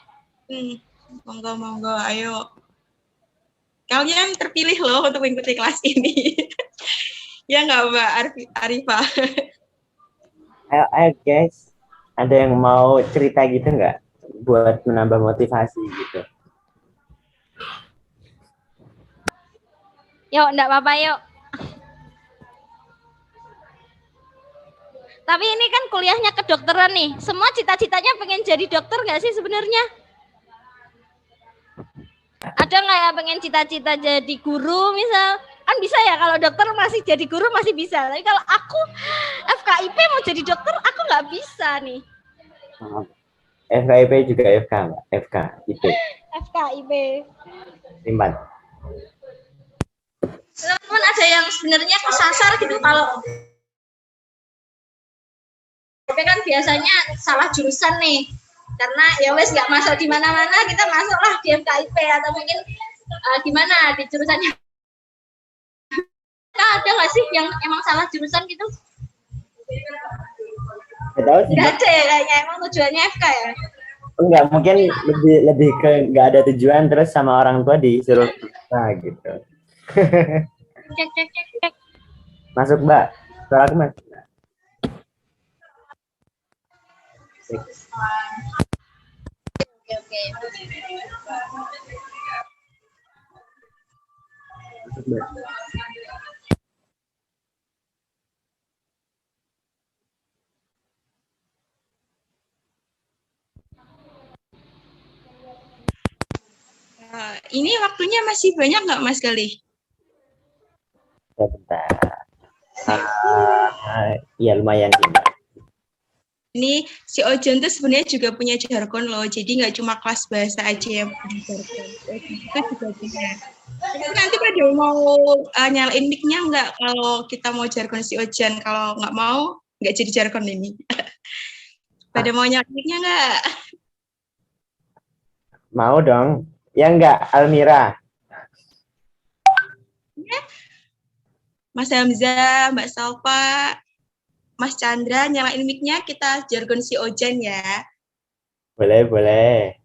Monggo, ayo. Kalian terpilih loh untuk mengikuti kelas ini. Ya nggak Mbak Arifah? Ayo guys, ada yang mau cerita gitu nggak? Buat menambah motivasi gitu. Yuk, enggak apa-apa yuk. Tapi ini kan kuliahnya kedokteran nih. Semua cita-citanya pengen jadi dokter nggak sih sebenarnya? Ada nggak ya pengen cita-cita jadi guru misal? Kan bisa ya kalau dokter masih jadi guru masih bisa. Tapi kalau aku FKIP mau jadi dokter aku nggak bisa nih. FKIP juga FK nggak? FKIP. FKIP. Simpan. Teman-teman ada yang sebenarnya kesasar gitu kalau tapi kan biasanya salah jurusan nih. Karena ya wes nggak masuk di mana-mana, kita masuklah di FKIP atau mungkin gimana di jurusannya. Ada nggak sih yang emang salah jurusan gitu? Nggak tahu sih, Nggak Mbak. ada ya, kayaknya emang tujuannya FK ya. Enggak, mungkin lebih ke nggak ada tujuan terus sama orang tua disuruh gitu. Cek. Masuk, Mbak. Suara aku masuk. Oke. Masuk, Mbak. Ini waktunya masih banyak nggak Mas Galih? Sebentar. Ya lumayan sih, Mbak. Ini si Ojan tuh sebenarnya juga punya jargon loh, jadi nggak cuma kelas bahasa aja yang punya jargon. Itu juga punya. Jadi nanti pada mau nyalain mic-nya nggak kalau kita mau jargon si Ojan? Kalau nggak mau, nggak jadi jargon ini. Pada mau nyalain mic-nya nggak? Mau dong. Ya enggak, Almira. Mas Hamzah, Mbak Salpa, Mas Chandra, nyalain mic-nya, kita jargon si Ojan ya. Boleh.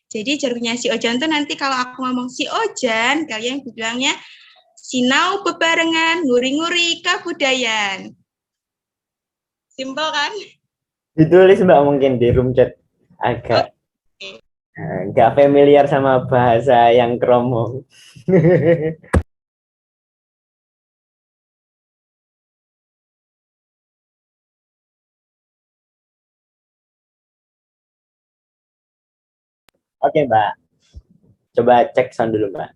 Jadi jargonnya si Ojan tuh nanti kalau aku ngomong si Ojan, kalian bilangnya sinau bebarengan, nguri-nguri kabudayan. Simpel kan? Ditulis, Mbak, mungkin di room chat. Agak nggak familiar sama bahasa yang kromo. Oke, Mbak. Coba cek sound dulu, Mbak.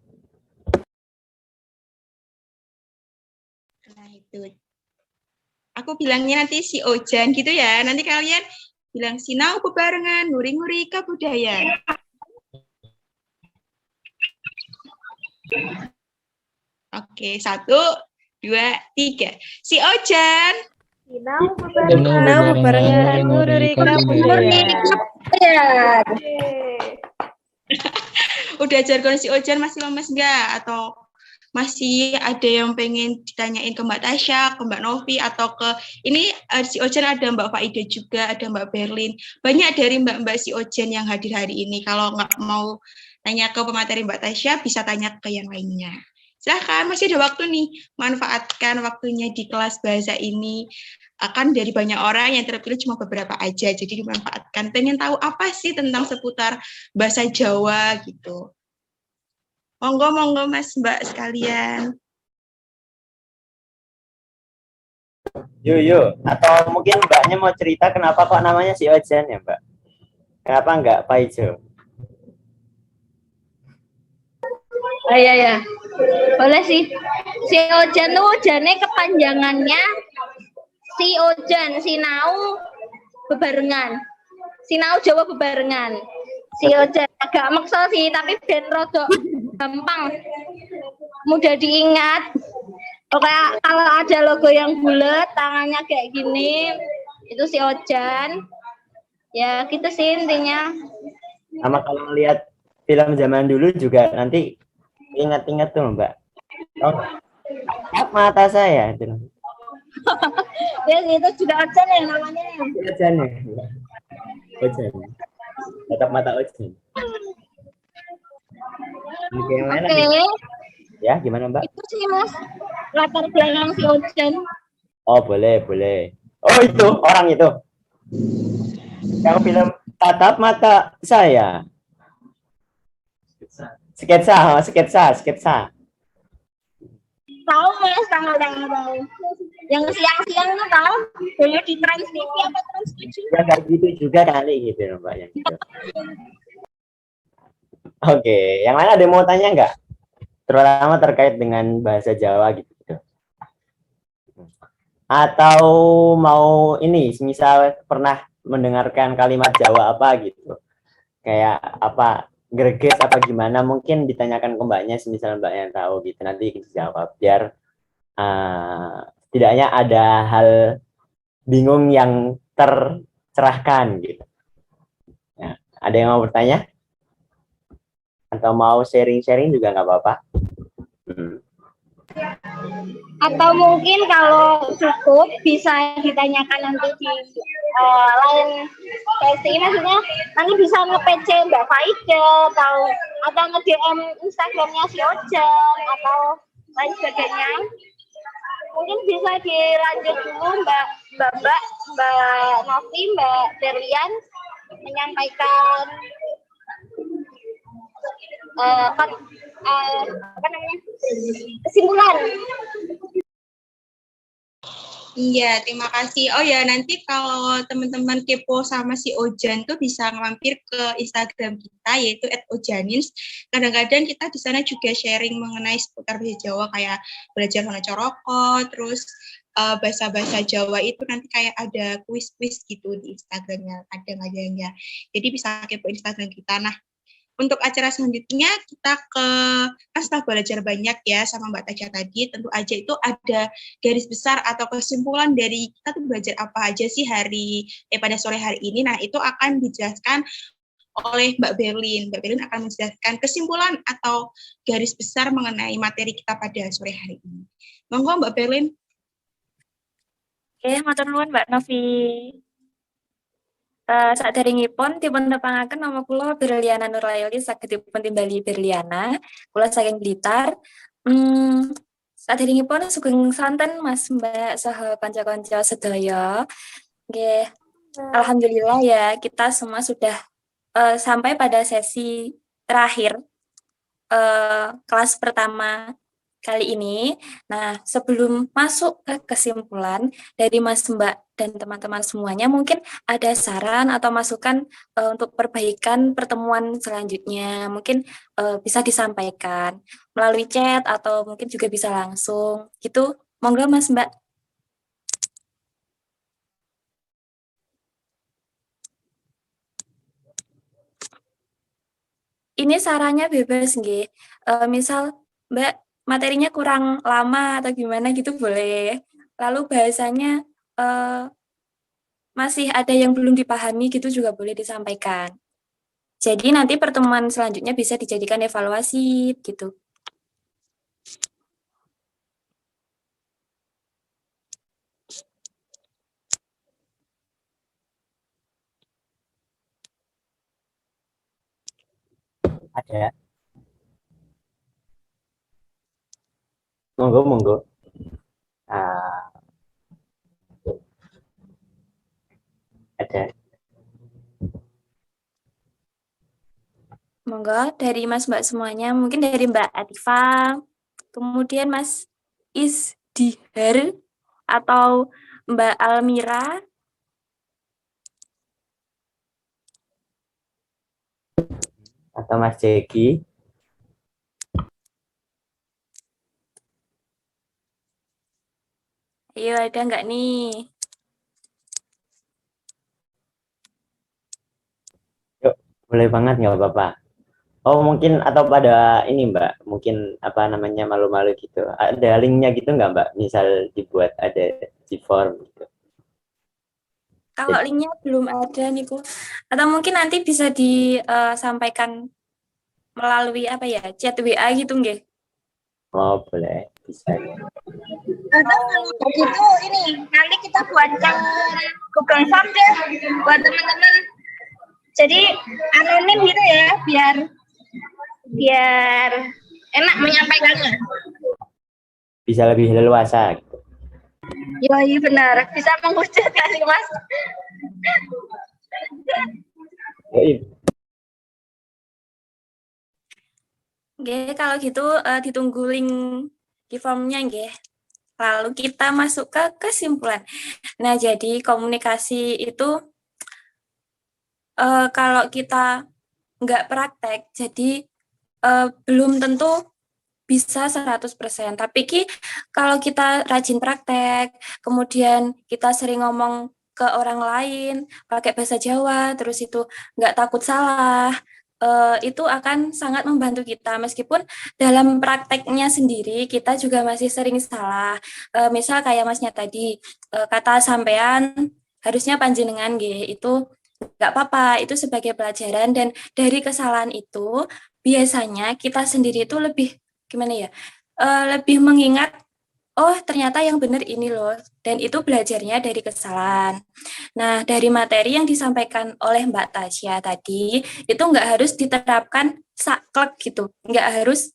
Nah, itu. Aku bilangnya nanti si Ojan gitu ya. Nanti kalian bilang sinau bebarengan, nguri-nguri kabudayan. Oke, 1, 2, 3. Si Ojan. Sinau bebarengan nguri kabudayan. Udah jargon si Ojan masih lemes nggak? Atau masih ada yang pengen ditanyain ke Mbak Tasya, ke Mbak Novi, atau ke ini si Ojan ada Mbak Faida juga, ada Mbak Berlin. Banyak dari Mbak-Mbak si Ojan yang hadir hari ini. Kalau nggak mau tanya ke pemateri Mbak Tasya, bisa tanya ke yang lainnya. Silahkan, masih ada waktu nih. Manfaatkan waktunya di kelas bahasa ini. Akan dari banyak orang yang terpilih cuma beberapa aja. Jadi dimanfaatkan. Pengen tahu apa sih tentang seputar bahasa Jawa gitu. Monggo Mas Mbak sekalian. Yuk. Atau mungkin Mbaknya mau cerita kenapa kok namanya si Ojan ya, Mbak? Kenapa enggak Pak Ijo? Oh iya. Boleh sih. Si Ojan tuh Ojane kepanjangannya si Ojan, sinau bebarengan. Sinau Jawa bebarengan. Si Ojan agak maksa sih, tapi ben rodok gampang. Mudah diingat. Oke, kalau ada logo yang bulat, tangannya kayak gini, itu si Ojan. Ya, gitu sih intinya. Sama kalau lihat film zaman dulu juga nanti ingat-ingat tuh, Mbak. Oh, mata saya itu. Ya, itu juga Ojan ya namanya. Ojan ya. Ojan. Tetap mata Ojan. Oke. Ya, gimana, Mbak? Itu sih Mas, latar belakang si Ojan. Oh, boleh. Oh, itu orang itu. Yang film tatap mata saya. Sketsa. Tahu Mas, tahu. Yang siang-siang itu tahu, dulu di Trans TV apa Trans 7? Ya kayak gitu juga kali gitu, Mbak, yang gitu. Oke, yang lain ada yang mau tanya nggak? Terutama terkait dengan bahasa Jawa gitu. Atau mau ini, misal pernah mendengarkan kalimat Jawa apa gitu. Kayak apa, greget apa gimana, mungkin ditanyakan ke mbaknya, semisal mbaknya tahu gitu, nanti dijawab biar setidaknya ada hal bingung yang tercerahkan gitu. Nah, ada yang mau bertanya atau mau sharing-sharing juga nggak apa-apa. Atau mungkin kalau cukup bisa ditanyakan nanti di lain sesi, maksudnya nanti bisa nge-PC Mbak Faida atau nge-DM Instagramnya si Ojan atau lain sebagainya. Mungkin bisa dilanjut dulu Mbak Novi, Mbak Berlian menyampaikan kesimpulan. Iya, terima kasih. Oh ya, nanti kalau teman-teman kepo sama si Ojan tuh bisa mampir ke Instagram kita, yaitu @ojanins. Kadang-kadang kita di sana juga sharing mengenai seputar bahasa Jawa, kayak belajar Hana Coroko, terus bahasa-bahasa Jawa itu nanti kayak ada kuis-kuis gitu di Instagramnya, kadang-kadang ya. Jadi bisa kepo Instagram kita. Nah, untuk acara selanjutnya kita kan setelah belajar banyak ya sama Mbak Taja tadi, tentu aja itu ada garis besar atau kesimpulan dari kita tuh belajar apa aja sih pada sore hari ini. Nah, itu akan dijelaskan oleh Mbak Berlin. Mbak Berlin akan menjelaskan kesimpulan atau garis besar mengenai materi kita pada sore hari ini. Monggo Mbak Berlin. Oke, matur nuwun Mbak Novi. Saderengipun dipun tepangaken nama kula Berliana Nurlayoli saged dipun timbali Berliana. Kula saking Blitar. Saderengipun sugeng santen Mas Mbak saha kanca-kanca sedaya. Nggih. Alhamdulillah ya kita semua sudah sampai pada sesi terakhir kelas pertama kali ini. Nah, sebelum masuk ke kesimpulan dari Mas Mbak dan teman-teman semuanya, mungkin ada saran atau masukan untuk perbaikan pertemuan selanjutnya. Mungkin bisa disampaikan melalui chat atau mungkin juga bisa langsung. Gitu, monggo Mas Mbak. Ini sarannya bebas nggih. Misal Mbak materinya kurang lama atau gimana gitu boleh. Lalu bahasanya masih ada yang belum dipahami gitu juga boleh disampaikan. Jadi nanti pertemuan selanjutnya bisa dijadikan evaluasi gitu. Ada. Monggo. Ada. Monggo dari Mas Mbak semuanya, mungkin dari Mbak Atifa, kemudian Mas Isdihar atau Mbak Almira. Atau Mas Jeki. Ayo, ada nggak nih? Yuk, boleh banget nggak apa-apa. Oh, mungkin atau pada ini Mbak, mungkin apa namanya malu-malu gitu. Ada linknya gitu nggak Mbak? Misal dibuat ada di form gitu. Kalau linknya belum ada nih Bu. Atau mungkin nanti bisa disampaikan melalui apa ya, chat WA gitu nggih? Oh, boleh. Bisa. Atau kalau begitu ini nanti kita buatkan Google Form deh buat teman-teman. Jadi anonim gitu ya, biar enak menyampaikannya. Bisa lebih leluasa gitu. Iya benar, bisa menghujat kali Mas. Oke, kalau gitu ditunggu link di formnya nggih. Lalu kita masuk ke kesimpulan. Nah, jadi komunikasi itu kalau kita nggak praktek, jadi belum tentu bisa 100%. Tapi kalau kita rajin praktek, kemudian kita sering ngomong ke orang lain pakai bahasa Jawa, terus itu nggak takut salah, itu akan sangat membantu kita meskipun dalam prakteknya sendiri kita juga masih sering salah. Misal kayak Masnya tadi kata sampean harusnya panjenengan itu nggak apa-apa, itu sebagai pelajaran dan dari kesalahan itu biasanya kita sendiri itu lebih gimana ya? Lebih mengingat oh ternyata yang benar ini loh, dan itu belajarnya dari kesalahan. Nah, dari materi yang disampaikan oleh Mbak Tasya tadi, itu nggak harus diterapkan saklek gitu, nggak harus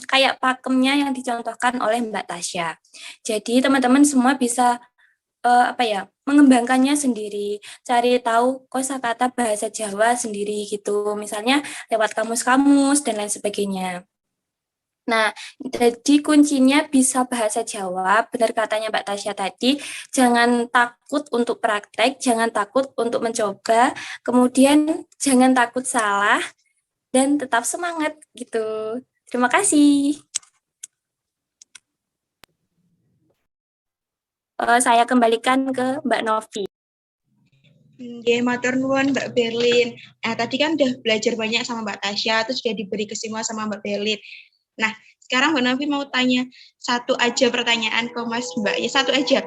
kayak pakemnya yang dicontohkan oleh Mbak Tasya. Jadi teman-teman semua bisa mengembangkannya sendiri, cari tahu kosakata bahasa Jawa sendiri gitu, misalnya lewat kamus-kamus dan lain sebagainya. Nah, jadi kuncinya bisa bahasa Jawa, benar katanya Mbak Tasya tadi, jangan takut untuk praktek, jangan takut untuk mencoba, kemudian jangan takut salah, dan tetap semangat gitu. Terima kasih. Saya kembalikan ke Mbak Novi. Nggih, matur nuwun Mbak Berlin. Tadi kan udah belajar banyak sama Mbak Tasya, terus sudah diberi kesimpulan sama Mbak Berlin. Nah, sekarang Mbak Novi mau tanya satu aja pertanyaan ke Mas Mbak. Ya, satu aja.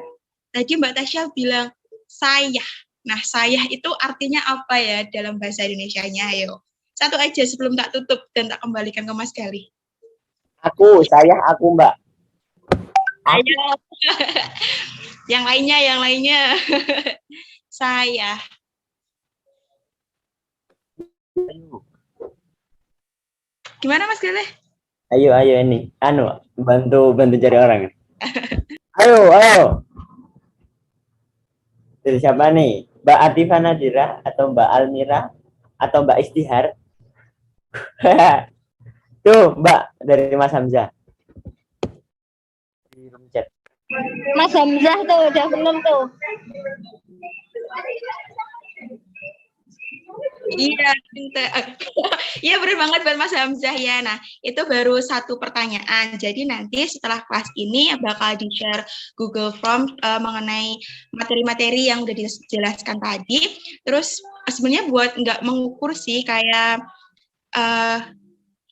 Tadi Mbak Tasya bilang sayah. Nah, sayah itu artinya apa ya dalam bahasa Indonesianya? Ayo. Satu aja sebelum tak tutup dan tak kembalikan ke Mas Galih. Sayah aku, Mbak. Ayo. yang lainnya. Saya. Gimana Mas Galih? Ayo ini. Bantu cari orang. Ayo. Dari siapa nih? Mbak Atifah Nadira atau Mbak Almira atau Mbak Istihar? Tuh, Mbak dari Mas Hamzah. Mas Hamzah tuh udah bener tuh. Iya benar banget buat Mas Hamzah ya. Nah, itu baru satu pertanyaan. Jadi nanti setelah kelas ini bakal di-share Google Form mengenai materi-materi yang udah dijelaskan tadi. Terus sebenarnya buat nggak mengukur sih kayak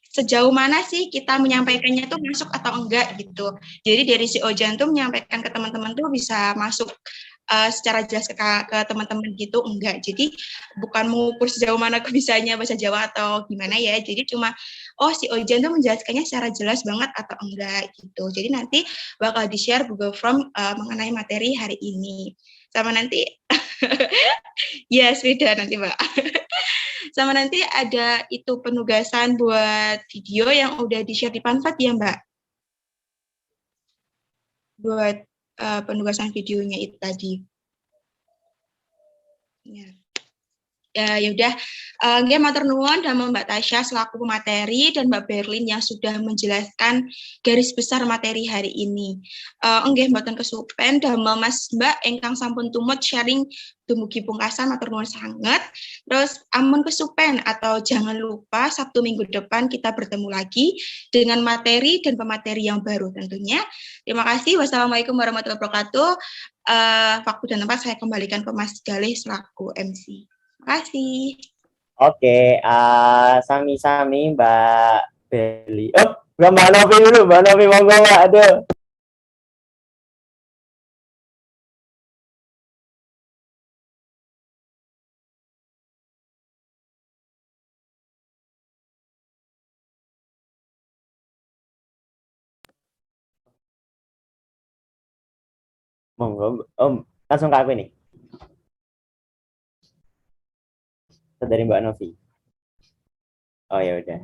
sejauh mana sih kita menyampaikannya tuh masuk atau enggak gitu. Jadi dari si Ojan tuh menyampaikan ke teman-teman tuh bisa masuk secara jelas ke teman-teman gitu, enggak. Jadi bukan mengukur sejauh mana kebisaannya bahasa Jawa atau gimana ya. Jadi cuma si Ojan tuh menjelaskannya secara jelas banget atau enggak gitu. Jadi nanti bakal di-share Google Form mengenai materi hari ini. Sama nanti yes, beda nanti Mbak. Sama nanti ada itu penugasan buat video yang udah di-share di Panfat ya Mbak? Buat penugasan videonya itu tadi. Ya udah, nggih matur nuwun damel Mbak Tasya selaku pemateri dan Mbak Berlin yang sudah menjelaskan garis besar materi hari ini. Nggih mboten kesupen damel Mas Mbak ingkang sampun tumut sharing dumugi pungkasan matur nuwun sanget. Terus amun kesupen atau jangan lupa Sabtu minggu depan kita bertemu lagi dengan materi dan pemateri yang baru tentunya. Terima kasih. Wassalamualaikum warahmatullahi wabarakatuh. Waktu dan tempat saya kembalikan ke Mas Galih selaku MC. Terima kasih. Oke, sami-sami Mbak Beli. Mbak Novi dulu, Mbak Novi monggo Mbak. Aduh. Monggo, langsung ke aku nih. Dari Mbak Novi. Oh ya udah.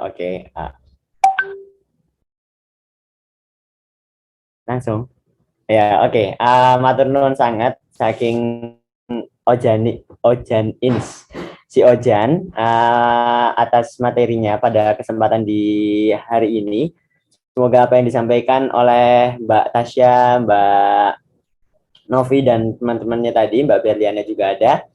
Oke. Langsung. Ya oke. Matur nuwun sangat saking si Ojan atas materinya pada kesempatan di hari ini. Semoga apa yang disampaikan oleh Mbak Tasya, Mbak Novi dan teman-temannya tadi, Mbak Berliana juga ada,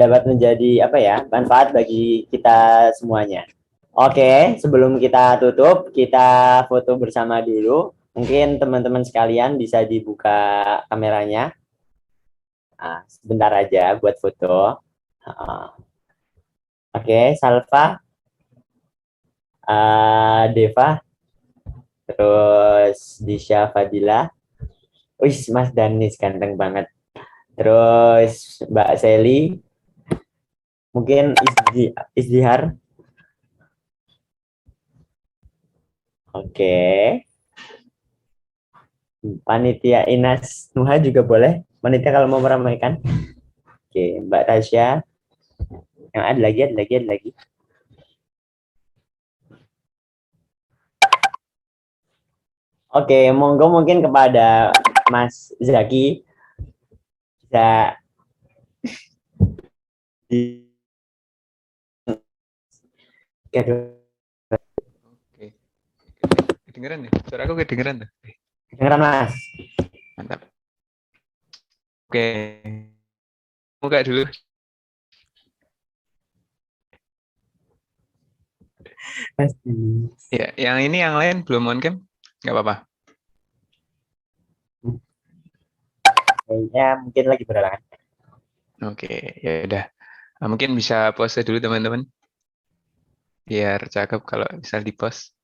dapat menjadi manfaat bagi kita semuanya. Oke, sebelum kita tutup, kita foto bersama dulu. Mungkin teman-teman sekalian bisa dibuka kameranya. Sebentar aja buat foto. Oke. Oke, Salva, Deva, terus Disha Fadila. Wih, Mas Danis ganteng banget. Terus Mbak Seli, mungkin Izdihar. Oke. Panitia Inas Nuha juga boleh. Panitia kalau mau meramaikan. Oke, Mbak Tasya. Yang ada lagi. Oke, monggo mungkin kepada Mas Zaki bisa di Oke. Kedengeran ya? Suara aku kedengeran tuh. Kedengeran, Mas. Mantap. Oke. Buka dulu. Ya, yang ini yang lain belum on cam? Nggak apa-apa. Kayaknya mungkin lagi berhalangan. Oke, ya udah. Nah, mungkin bisa pause dulu teman-teman. Biar cakep kalau misal di pause.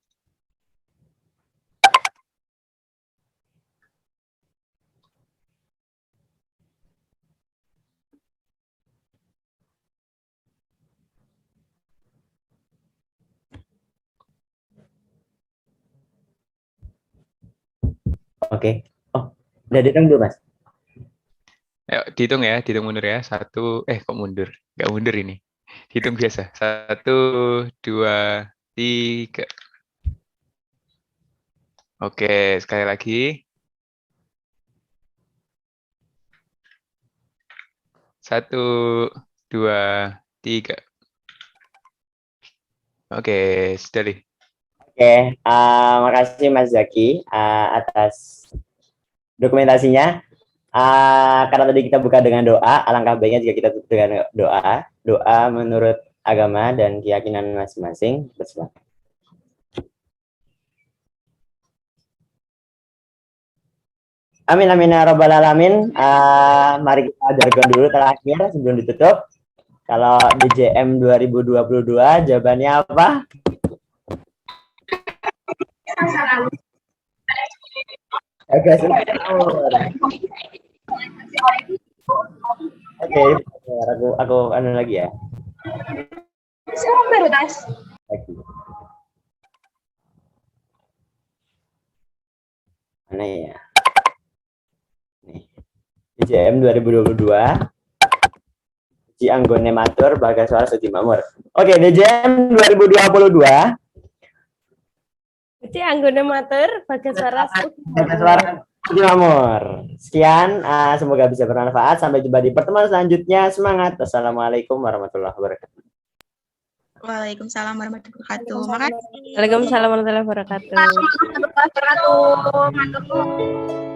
Oke. Oh, udah dihitung belum, Mas? Ayo, dihitung ya, dihitung mundur ya. Kok mundur? Nggak mundur ini. Dihitung biasa. 1, 2, 3. Oke, sekali lagi. 1, 2, 3. Oke, sudah deh. Oke, makasih Mas Zaki atas dokumentasinya. Karena tadi kita buka dengan doa, alangkah baiknya jika kita tutup dengan doa. Doa menurut agama dan keyakinan masing-masing. Bersilakan. Amin amin ya rabbal alamin. Mari kita jargon dulu terakhir sebelum ditutup. Kalau DJM 2022 jawabannya apa? Agak sulit. Oke, aku anu lagi ya. Mana ya? Nih. DJM 2022. Ji Anggone Matur, Bagaswara Suci Mamur. Oke, DJM 2022. Jadi anggone matur Bagaswara Suci Mamur. Sekian, semoga bisa bermanfaat. Sampai jumpa di pertemuan selanjutnya. Semangat. Assalamualaikum warahmatullahi wabarakatuh. Waalaikumsalam warahmatullahi wabarakatuh. Makasih. Waalaikumsalam warahmatullahi wabarakatuh. Warahmatullahi wabarakatuh. Mantap.